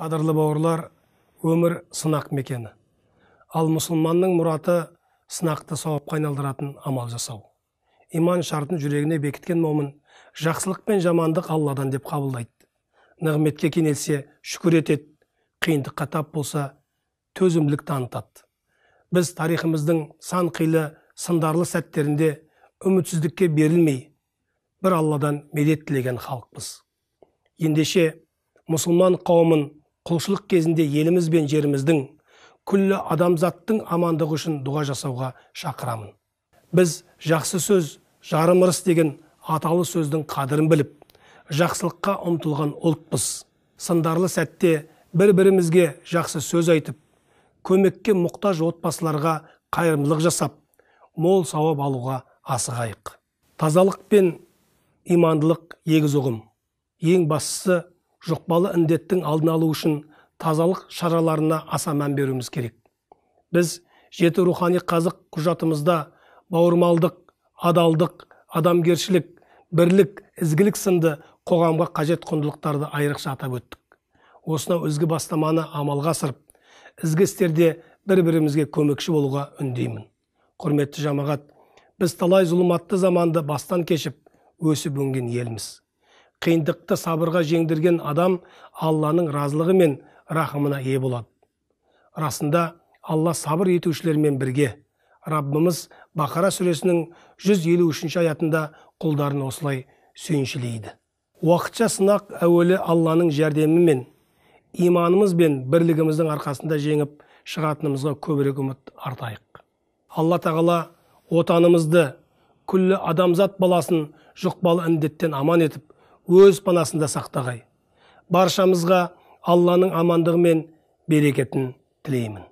Қадірлі бауырлар, өмір сынақ мекені. Ал мұсылманның мұраты сынақты сауапқа айналдыратын амал жасау. Иман шартын жүрегіне бекіткен момын жақсылық пен жамандық Алладан деп қабылдайды. Нығметке кенелсе шүкір етеді, қиындыққа тап болса төзімділік танытады. Біз тарихымыздың сан қилы сындарлы сәттерінде үмітсіздікке берілмей, бір Алладан медет тілеген халықпыз. Ендеше мұсылман қауымын құлшылық кезінде еліміз бен жеріміздің күллі адамзаттың амандығы үшін дұға жасауға шақырамын. Біз жақсы сөз, жарым ырыс деген аталы сөздің қадірін біліп, жақсылыққа ұмтылған ұлтпыз. Сындарлы сәтте бір-бірімізге жақсы сөз айтып, көмекке мұқтаж отбасыларға қайырымдылық жасап, мол сауап алуға асығайық. Тазалық пен имандылық егіз ұғым. Ең бастысы, жұқпалы індеттің алдын алу үшін тазалық шараларына аса мән беруіміз керек. Біз жеті рухани қазық құжатымызда бауырмалдық, адалдық, адамгершілік, бірлік, ізгілік сынды қоғамға қажет құндылықтарды айрықша атап өттік. Осынау ізгі бастаманы амалға асырып, ізгі істерде бір-бірімізге көмекші болуға үндеймін. Құрметті жамағат, біз талай зұлматты заманды бастан кешіп, өсіп өнген елміз. Қиындықты сабырға жеңдірген адам Алланың разылығы мен рахымына ие болады. Расында Алла сабыр етушілермен бірге. Раббымыз Бақара сүресінің 153 аятында құлдарын осылай сүйіншілейді. Уақытша сынақ әуелі Алланың жәрдемімен, иманымыз бен бірлігіміздің арқасында жеңіп шығатынымызға көбірек үміт артайық. Алла тағала отанымызды, күллі адамзат баласын жұқпалы індеттен аман етіп, өз панасында сақтағай. Баршамызға Алланың амандығы мен берекетін тілеймін.